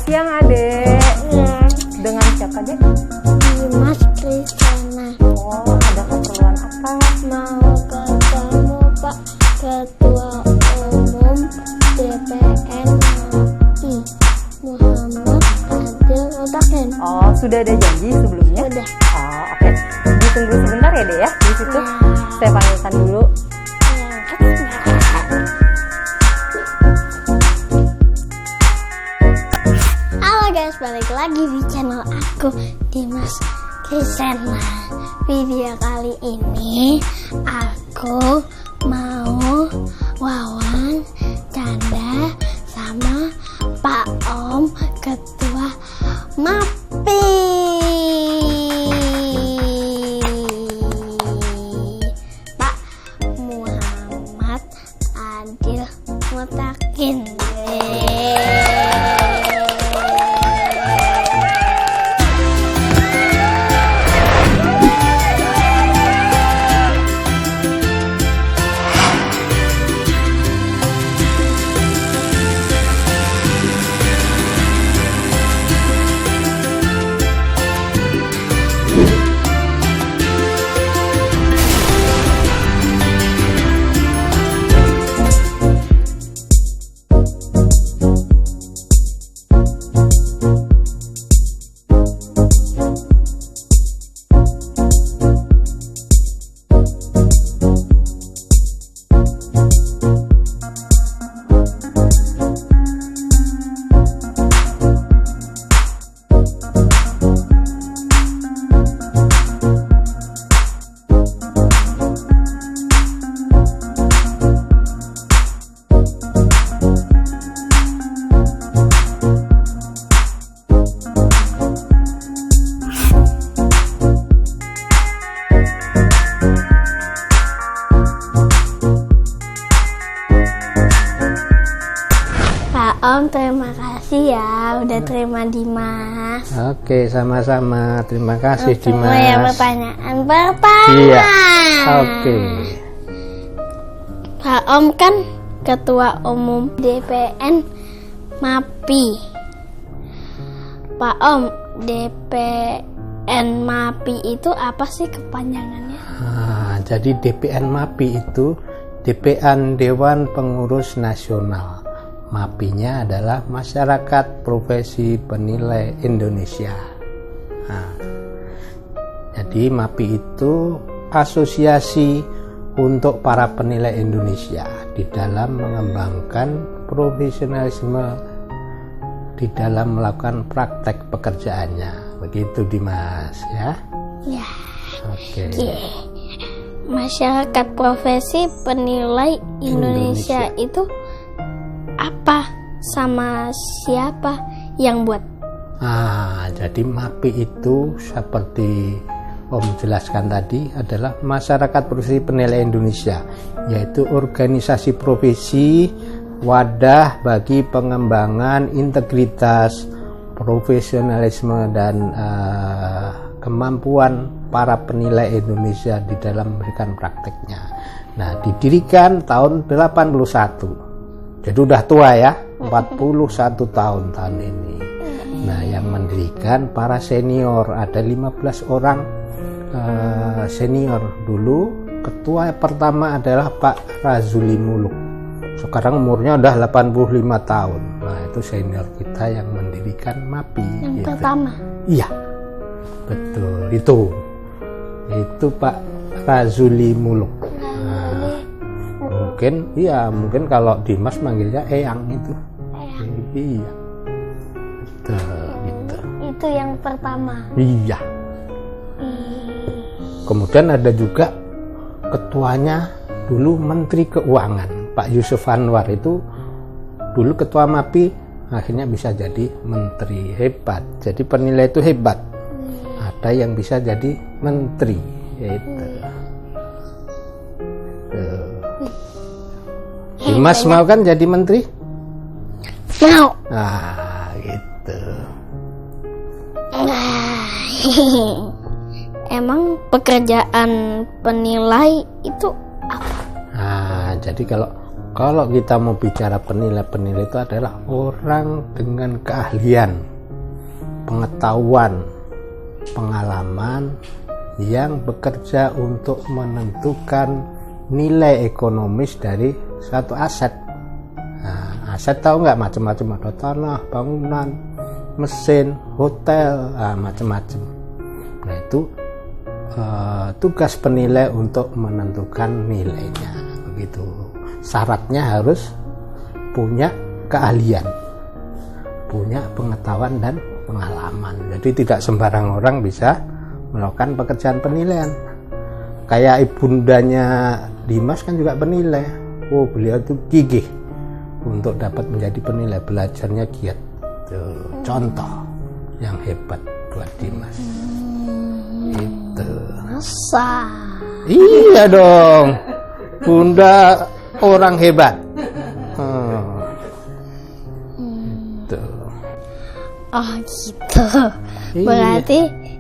siang, Adek. Dengan siapa, Dek? Dimas Krisana. Oh, ada keperluan apa? Mau ketemu Pak Ketua Umum DPN RI Muhammad Adil Mutakin. Oh, sudah ada janji sebelumnya? Sudah. Oh, oke. Ditunggu sebentar ya, Dek ya. Di situ saya panggilkan dulu. Halo guys, balik lagi di channel aku, Dimas Krisana. Video kali ini aku mau wawancara sama Pak Om Ketua MAPI, Pak Muhammad Adil Mutakin. Om, terima kasih ya udah terima Dimas. Oke, sama-sama. Terima kasih, Dimas. Ya, pertanyaan pertama. Iya. Oke. Pak Om kan Ketua Umum DPN MAPI. Pak Om, DPN MAPI itu apa sih kepanjangannya? Jadi DPN MAPI itu DPN Dewan Pengurus Nasional. MAPI-nya adalah Masyarakat Profesi Penilai Indonesia. Jadi MAPI itu asosiasi untuk para penilai Indonesia di dalam mengembangkan profesionalisme di dalam melakukan praktek pekerjaannya. Begitu, Dimas, ya? Ya. Oke. Masyarakat Profesi Penilai Indonesia itu apa, sama siapa yang buat? Jadi MAPI itu seperti Om jelaskan tadi adalah Masyarakat Profesi Penilai Indonesia, yaitu organisasi profesi wadah bagi pengembangan integritas, profesionalisme dan kemampuan para penilai Indonesia di dalam memberikan prakteknya. Nah, didirikan tahun 81. Jadi udah tua ya, 41 tahun ini. Nah, yang mendirikan para senior, ada 15 orang senior dulu. Ketua pertama adalah Pak Razuli Muluk. Sekarang umurnya udah 85 tahun. Nah, itu senior kita yang mendirikan MAPI. Yang gitu. pertama? Iya, betul. Itu Pak Razuli Muluk. Mungkin kalau Dimas manggilnya Eyang itu. Iya. Gitu. Itu yang pertama. Iya. Kemudian ada juga ketuanya dulu Menteri Keuangan, Pak Yusuf Anwar, itu dulu ketua MAPI, akhirnya bisa jadi menteri. Hebat. Jadi penilai itu hebat. Ada yang bisa jadi menteri, yaitu. Dimas mau kan jadi menteri? Mau. Gitu. Emang pekerjaan penilai itu apa? Jadi kalau Kalau kita mau bicara penilai itu adalah orang dengan keahlian, pengetahuan, pengalaman yang bekerja untuk menentukan nilai ekonomis dari satu aset. Nah, aset tahu nggak, macam-macam, ada tanah, bangunan, mesin, hotel, macam-macam. Nah itu tugas penilai untuk menentukan nilainya, begitu. Syaratnya harus punya keahlian, punya pengetahuan dan pengalaman. Jadi tidak sembarang orang bisa melakukan pekerjaan penilaian. Kayak ibundanya Dimas kan juga penilai. Oh, beliau itu gigih untuk dapat menjadi penilai, belajarnya giat. Tuh, contoh yang hebat buat Dimas. Itu. Masa? Iya dong. Bunda orang hebat. Tuh. Oh gitu. Iya. Berarti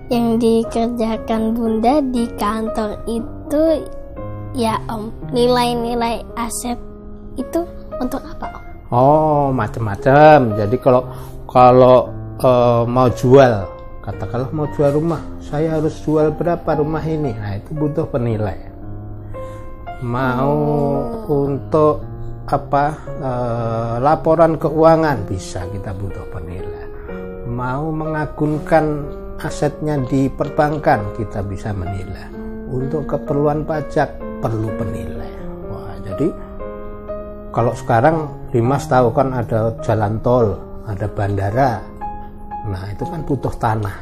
yang dikerjakan Bunda di kantor itu ya Om, nilai-nilai aset itu untuk apa Om? Oh, macam-macam. Jadi kalau mau jual, katakanlah mau jual rumah, saya harus jual berapa rumah ini. Nah, itu butuh penilai. Mau untuk laporan keuangan, bisa, kita butuh penilai. Mau mengagunkan asetnya di perbankan, kita bisa menilai. Untuk keperluan pajak perlu penilai. Wah, jadi kalau sekarang Dimas tahu kan ada jalan tol, ada bandara. Nah, itu kan butuh tanah.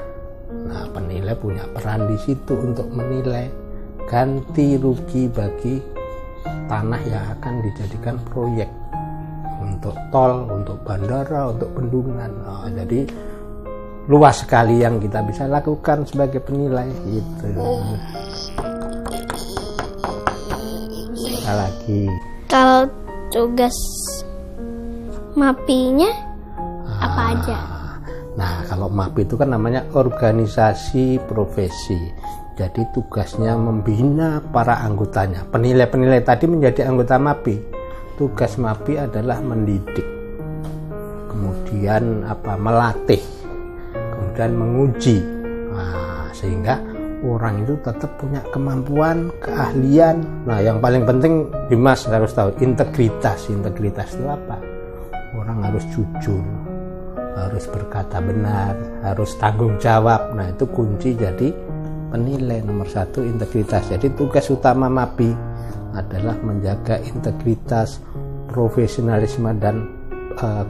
Nah, penilai punya peran di situ untuk menilai ganti rugi bagi tanah yang akan dijadikan proyek untuk tol, untuk bandara, untuk bendungan. Nah, jadi luas sekali yang kita bisa lakukan sebagai penilai gitu. Apalagi Kalau tugas MAPI-nya apa aja? Nah, kalau MAPI itu kan namanya organisasi profesi. Jadi tugasnya membina para anggotanya. Penilai-penilai tadi menjadi anggota MAPI. Tugas MAPI adalah mendidik, kemudian melatih, kemudian menguji. Nah, sehingga orang itu tetap punya kemampuan, keahlian. Nah, yang paling penting Dimas harus tahu integritas. Integritas itu apa? Orang harus jujur, harus berkata benar, harus tanggung jawab. Nah, itu kunci jadi penilai nomor 1, integritas. Jadi tugas utama MAPI adalah menjaga integritas, profesionalisme dan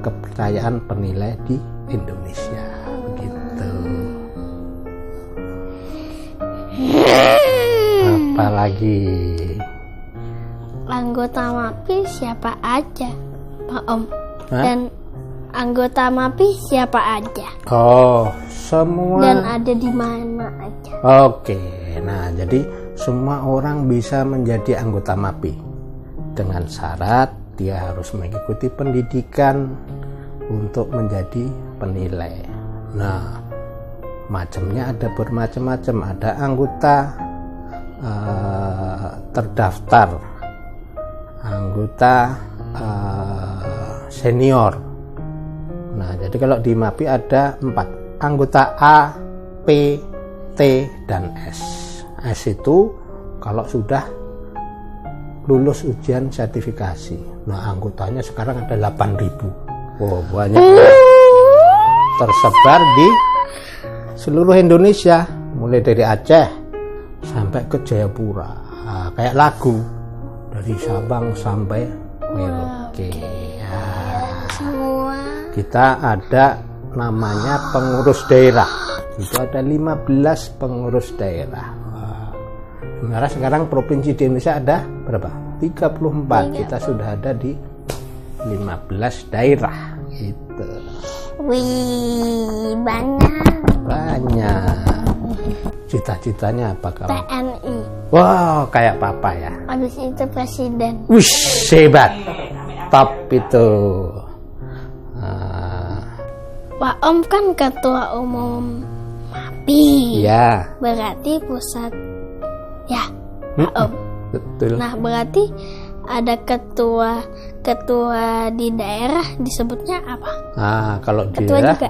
kepercayaan penilai di Indonesia. Begitu. Apalagi Anggota MAPI siapa aja Pak Om? Hah? Dan anggota MAPI siapa aja? Oh, semua. Dan ada di mana aja? Oke, nah jadi semua orang bisa menjadi anggota MAPI dengan syarat dia harus mengikuti pendidikan untuk menjadi penilai. Nah, macamnya ada bermacam-macam. Ada anggota terdaftar, anggota senior. Nah, jadi kalau di MAPI ada 4, anggota A, P, T, dan S. S itu kalau sudah lulus ujian sertifikasi. Nah, anggotanya sekarang ada 8.000. Wow, banyak. Tersebar di seluruh Indonesia, mulai dari Aceh sampai ke Jayapura. Nah, kayak lagu dari Sabang sampai Merauke. Semua. Kita ada namanya pengurus daerah. Itu ada 15 pengurus daerah. Sebenarnya sekarang provinsi di Indonesia ada berapa? 34. Kita sudah ada di 15 daerah. Gitu. Wih, banyak. Cita-citanya apa kamu? TNI. Wow, kayak papa ya. Habis itu presiden. Wush, hebat. Top itu. Pak Om kan ketua umum MAPI. Ya. Berarti pusat. Ya, Pak Om. Betul. Nah, berarti ada ketua di daerah disebutnya apa? Nah, kalau di Ketua daerah, juga.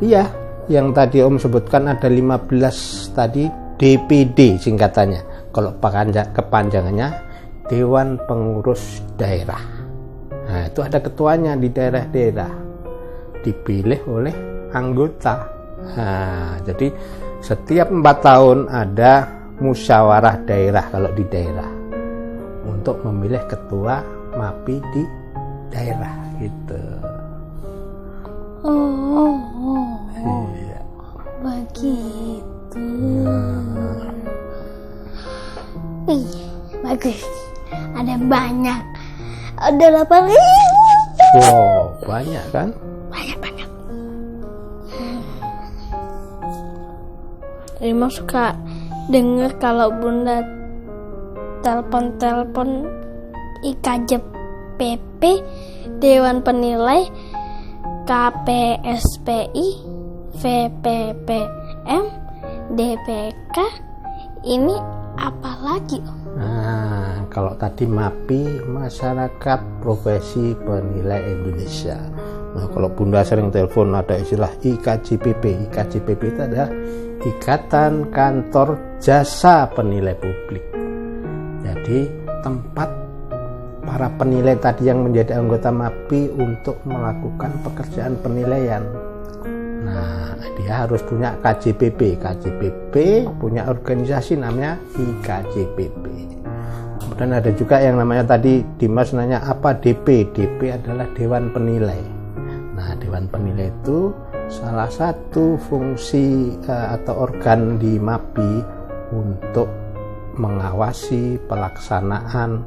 iya, yang tadi Om sebutkan ada 15 tadi DPD singkatannya. Kalau kepanjangannya Dewan Pengurus Daerah. Nah, itu ada ketuanya di daerah-daerah. Dipilih oleh anggota. Nah, jadi setiap 4 tahun ada musyawarah daerah kalau di daerah untuk memilih ketua MAPI di daerah gitu. Iya. Begitu. Bagus. Ada banyak. Ada 8. Wow, banyak kan? Banyak. Rima suka denger kalau Bunda telepon IKJPP, Dewan Penilai, KPSPI, VPPM, DPK. Ini apa lagi, Om? Nah, kalau tadi MAPI, Masyarakat Profesi Penilai Indonesia. Nah, kalau Bunda sering telepon ada istilah IKJPP. IKJPP itu adalah Ikatan Kantor Jasa Penilai Publik. Jadi tempat para penilai tadi yang menjadi anggota MAPI untuk melakukan pekerjaan penilaian. Nah, dia harus punya KJPP. KJPP punya organisasi namanya IKJPP. Kemudian ada juga yang namanya tadi Dimas nanya apa DP. DP adalah Dewan Penilai. Nah, Dewan Penilai itu salah satu fungsi atau organ di MAPI untuk mengawasi pelaksanaan,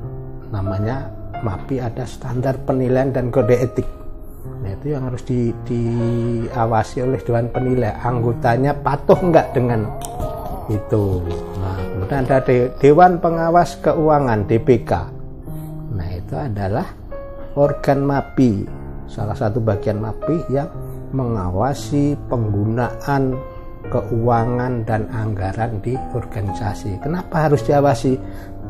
namanya MAPI ada standar penilaian dan kode etik. Nah, itu yang harus diawasi oleh Dewan Penilai, anggotanya patuh enggak dengan itu. Nah, kemudian ada Dewan Pengawas Keuangan DPK. Nah, itu adalah organ MAPI, salah satu bagian MAPI yang mengawasi penggunaan keuangan dan anggaran di organisasi. Kenapa harus diawasi?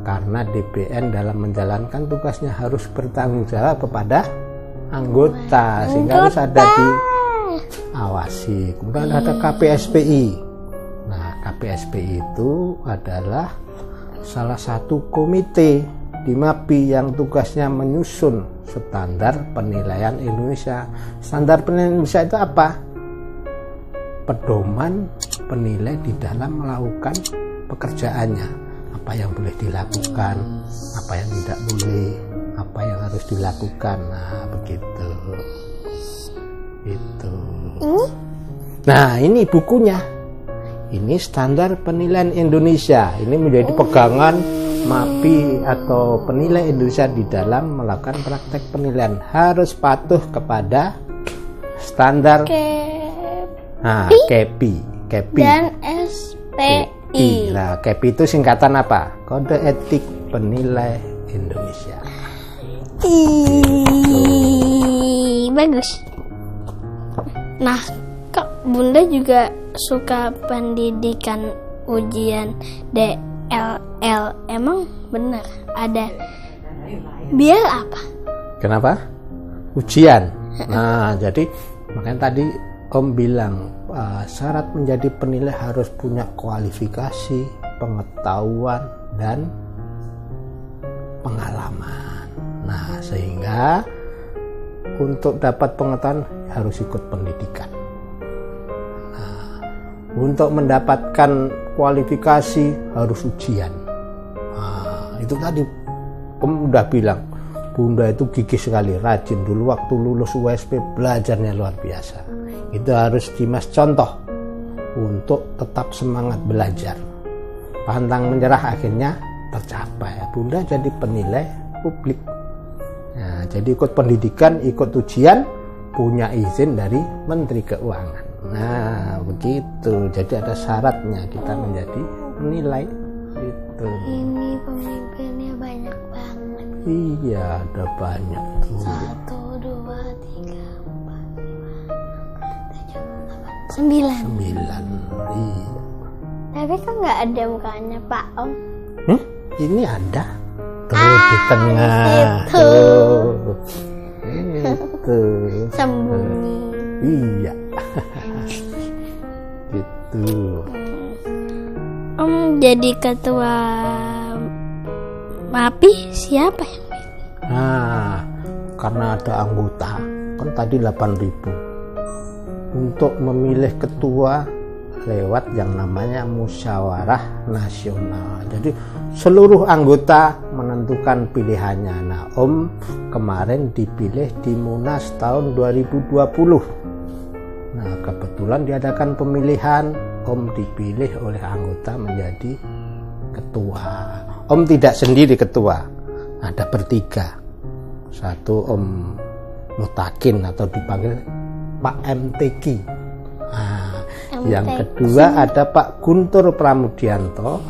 Karena DPN dalam menjalankan tugasnya harus bertanggung jawab kepada anggota, sehingga harus ada diawasi. Kemudian ada KPSPI. Nah, KPSPI itu adalah salah satu komite di MAPI yang tugasnya menyusun standar penilaian Indonesia. Standar penilaian Indonesia itu apa? Pedoman penilai di dalam melakukan pekerjaannya. Apa yang boleh dilakukan, apa yang tidak boleh, apa yang harus dilakukan. Nah, begitu. Itu. Nah, ini bukunya. Ini standar penilaian Indonesia. Ini menjadi pegangan MAPI atau penilai Indonesia di dalam melakukan praktek penilaian. Harus patuh kepada standar KEPI dan SPI. Nah, KEPI itu singkatan apa? Kode Etik Penilai Indonesia. Bagus. Nah, kok Bunda juga suka pendidikan ujian DLL? Emang benar ada biar apa? Kenapa? Ujian. Nah, jadi makanya tadi Om bilang syarat menjadi penilai harus punya kualifikasi, pengetahuan, dan pengalaman. Nah, sehingga untuk dapat pengetahuan harus ikut pendidikan. Nah, untuk mendapatkan kualifikasi harus ujian. Nah, itu tadi Om udah bilang, Bunda itu gigih sekali, rajin. Dulu waktu lulus USP belajarnya luar biasa. Itu harus Dimas contoh untuk tetap semangat belajar. Pantang menyerah akhirnya tercapai. Bunda jadi penilai publik. Nah, jadi ikut pendidikan, ikut ujian, punya izin dari Menteri Keuangan. Nah, begitu. Jadi ada syaratnya kita menjadi penilai. Gitu. Ini pemimpinnya banyak banget. Iya, ada banyak tuh. 1, 2, 3, 4, 5, 6, 7, 8, 9. Iya. Tapi kan nggak ada mukanya Pak Om. Ini ada. Tuh. di tengah. Itu. Tuh. Itu. Sembunyi. Iya. Gitu. Om jadi ketua MAPI siapa ya? Nah, karena ada anggota, kan tadi 8.000. Untuk memilih ketua lewat yang namanya musyawarah nasional. Jadi seluruh anggota menentukan pilihannya. Nah, Om kemarin dipilih di Munas tahun 2020. Nah, kebetulan diadakan pemilihan, Om dipilih oleh anggota menjadi ketua. Om tidak sendiri ketua, ada bertiga. Satu Om Mutakin atau dipanggil Pak MTQ. Nah, yang kedua ada Pak Guntur Pramudianto,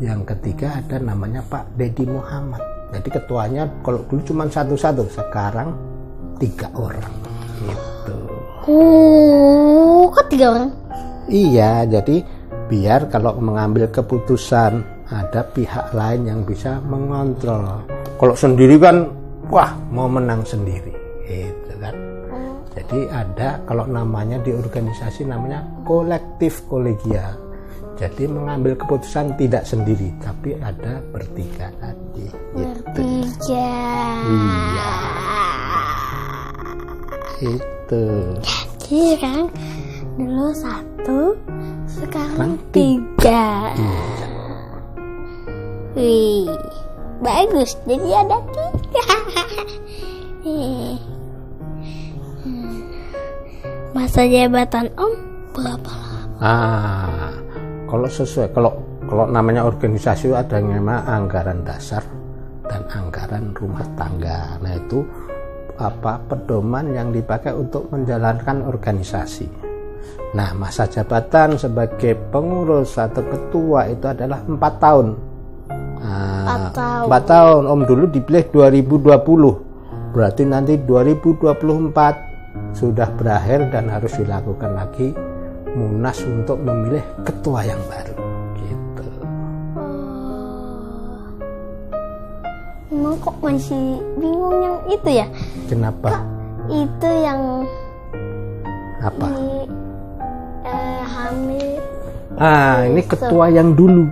yang ketiga ada namanya Pak Dedi Muhammad. Jadi ketuanya kalau dulu cuma satu-satu, sekarang 3 orang. Gitu. Kok 3 orang? Iya, jadi biar kalau mengambil keputusan ada pihak lain yang bisa mengontrol. Kalau sendiri kan, wah mau menang sendiri, gitu kan. Jadi ada kalau namanya di organisasi namanya kolektif kolegial. Jadi mengambil keputusan tidak sendiri, tapi ada bertiga tadi. Gitu. Bertiga. Iya. Itu. Jadi kan dulu 1, sekarang 3. Wih, bagus. Jadi ada 3. Masa jabatan Om berapa lama? Kalau sesuai kalau namanya organisasi ada yang namanya anggaran dasar dan anggaran rumah tangga. Nah, itu pedoman yang dipakai untuk menjalankan organisasi. Nah, masa jabatan sebagai pengurus atau ketua itu adalah 4 tahun. 4 tahun. Om dulu dipilih 2020. Berarti nanti 2024 sudah berakhir dan harus dilakukan lagi Munas untuk memilih ketua yang baru. Gitu. Emang kok masih bingung yang itu ya? Kenapa? Itu yang Apa? Hamid. Ini ketua yang dulu.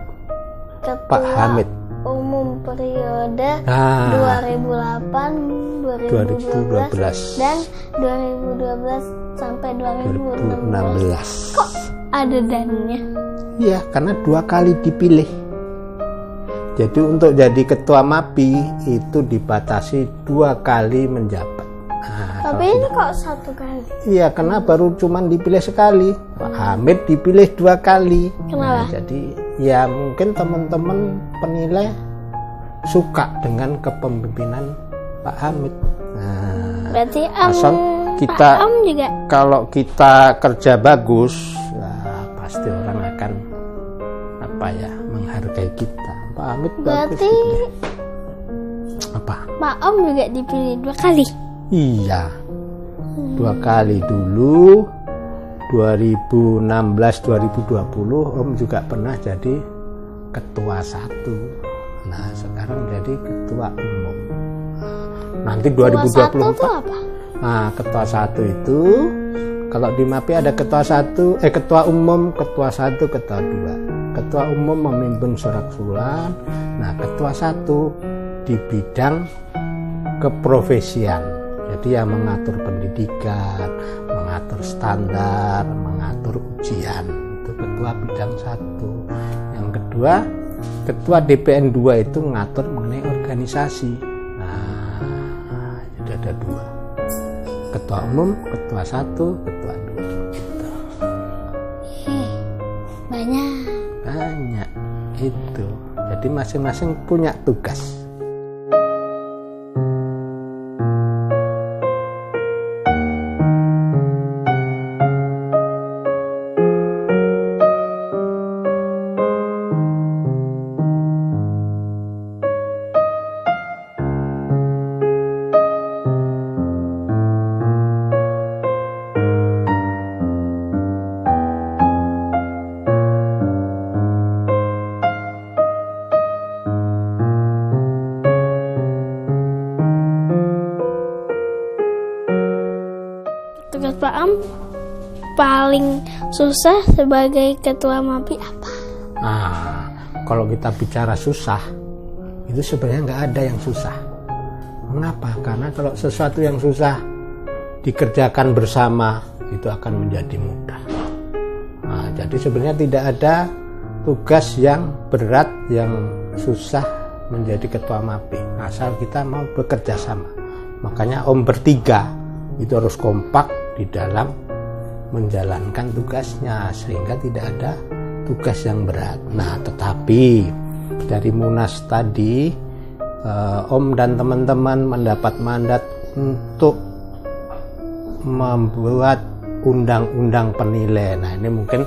Ketua Pak Hamid. Umum periode 2008 2012 dan 2012 sampai 2016. Kok ada dannya? Iya, karena 2 kali dipilih. Jadi untuk jadi ketua MAPI itu dibatasi 2 kali menjabat. Tapi ini kok 1 kali? Iya, karena baru cuman dipilih sekali. Pak Hamid dipilih 2 kali. Kenapa? Jadi ya mungkin teman-teman penilai suka dengan kepemimpinan Pak Hamid. Berarti asal kita Pak Om juga kalau kita kerja bagus, pasti orang akan menghargai kita. Pak Hamid berarti bagus. Apa? Pak Om juga dipilih 2 kali. Iya, 2 kali dulu 2016-2020 Om juga pernah jadi ketua 1. Nah, sekarang jadi ketua umum. Nanti 2024 apa? Nah, ketua 1 itu kalau di MAPI ada ketua 1, ketua umum, ketua 1, ketua 2. Ketua umum memimpin sorak-sulan. Nah, ketua 1 di bidang keprofesian. Jadi yang mengatur pendidikan, mengatur standar, mengatur ujian. Itu ketua bidang 1. Yang kedua, ketua DPN 2 itu mengatur mengenai organisasi. Nah, jadi ada 2. Ketua umum, ketua 1, ketua 2. Gitu. Banyak. Itu. Jadi masing-masing punya tugas. Pak Om paling susah sebagai ketua MAPI apa? Nah, kalau kita bicara susah, itu sebenarnya nggak ada yang susah. Mengapa? Karena kalau sesuatu yang susah dikerjakan bersama, itu akan menjadi mudah. Nah, jadi sebenarnya tidak ada tugas yang berat, yang susah menjadi ketua MAPI, asal kita mau bekerja sama. Makanya Om bertiga itu harus kompak di dalam menjalankan tugasnya, sehingga tidak ada tugas yang berat. Nah, tetapi dari Munas tadi, Om dan teman-teman mendapat mandat untuk membuat undang-undang penilai. Nah, ini mungkin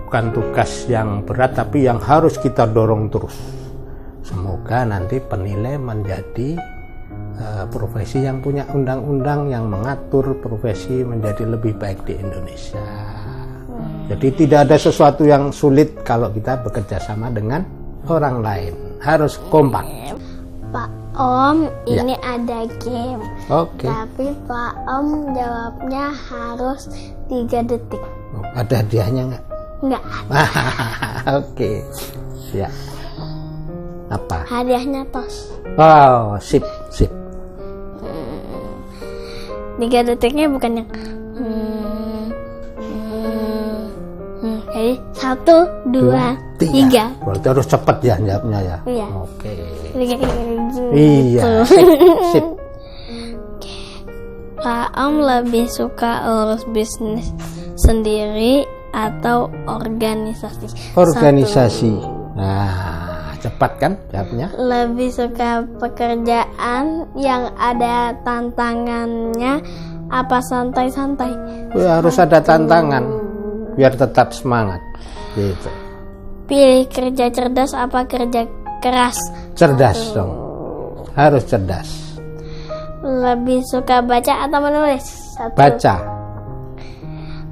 bukan tugas yang berat, tapi yang harus kita dorong terus. Semoga nanti penilai menjadi profesi yang punya undang-undang yang mengatur profesi menjadi lebih baik di Indonesia. Jadi tidak ada sesuatu yang sulit kalau kita bekerja sama dengan orang lain. Harus kompak. Pak Om, ini ada game. Oke. Tapi Pak Om jawabnya harus 3 detik. Ada hadiahnya nggak? Nggak. Oke. Ya. Apa? Hadiahnya tos. Oh, sip. 3 detiknya bukan yang jadi 1, 2, 3. Berarti harus cepat ya jawabnya ya. Iya. Oke. Iya. Sip. Pak Om lebih suka urus bisnis sendiri atau organisasi? Organisasi. Nah, cepat kan jawabnya? Lebih suka pekerjaan yang ada tantangannya apa santai-santai? Ya, harus ada tantangan biar tetap semangat. Gitu. Pilih kerja cerdas apa kerja keras? Cerdas dong. Harus cerdas. Lebih suka baca atau menulis? 1. Baca.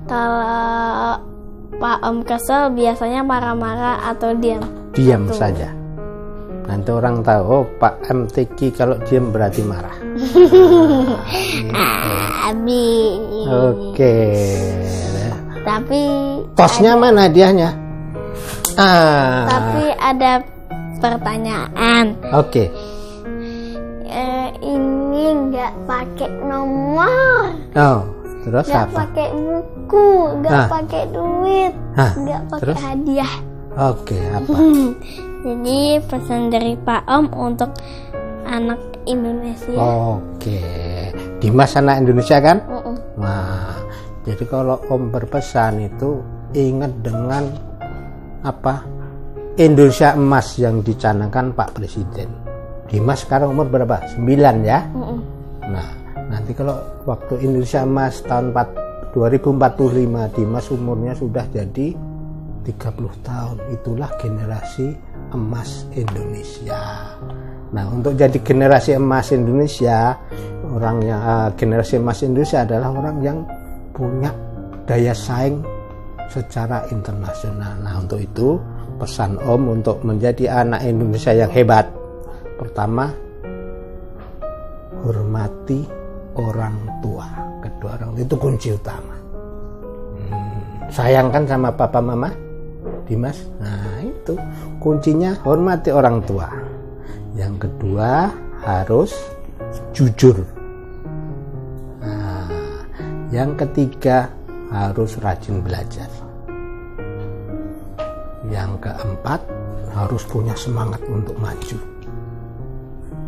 Kalau Pak Om kesel biasanya marah-marah atau diam? Diam saja. Nanti orang tahu, oh Pak MTQ kalau diam berarti marah. Abi. Oke. Tapi Tosnya mana hadiahnya? Tapi ada pertanyaan. Oke. Ini nggak pakai nomor, Oh, terus nggak apa? pakai buku, nggak pakai duit, nggak pakai terus? hadiah. Oke, apa? Jadi pesan dari Pak Om untuk anak Indonesia. Oke. Dimas anak Indonesia kan? Mm-mm. Nah, jadi kalau Om berpesan itu ingat dengan apa? Indonesia emas yang dicanangkan Pak Presiden. Dimas sekarang umur berapa? 9 ya? Mm-mm. Nah, nanti kalau waktu Indonesia emas tahun 2045, Dimas umurnya sudah jadi 30 tahun. Itulah generasi emas Indonesia. Nah, untuk jadi generasi emas Indonesia, generasi emas Indonesia adalah orang yang punya daya saing secara internasional. Nah, untuk itu pesan Om untuk menjadi anak Indonesia yang hebat. Pertama, hormati orang tua. Kedua, orang itu kunci utama. Sayangkan sama papa mama, Dimas. Nah, itu kuncinya, hormati orang tua. Yang kedua, harus jujur. Nah, yang ketiga, harus rajin belajar. Yang keempat, harus punya semangat untuk maju.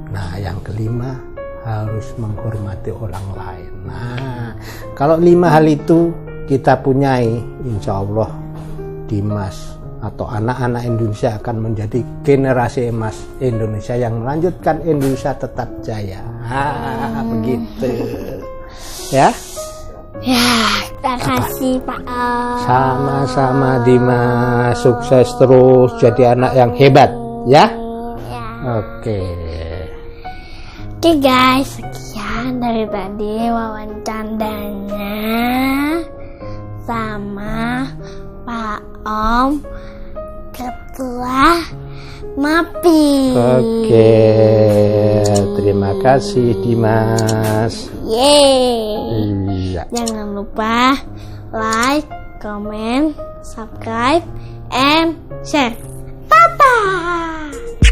Nah, yang kelima, harus menghormati orang lain. Nah, kalau 5 hal itu kita punyai, insya Allah Dimas atau anak-anak Indonesia akan menjadi generasi emas Indonesia yang melanjutkan Indonesia tetap jaya. Begitu. Ya. Ya, terima kasih Pak Om. Sama-sama Dimas, sukses terus jadi anak yang hebat, ya. Ya. Oke. Oke guys, sekian dari tadi wawancaranya sama Pak Om, Ketua MAPI. Oke, terima kasih Dimas. Yeay. Iya. Jangan lupa like, comment, subscribe, and share. Bye-bye.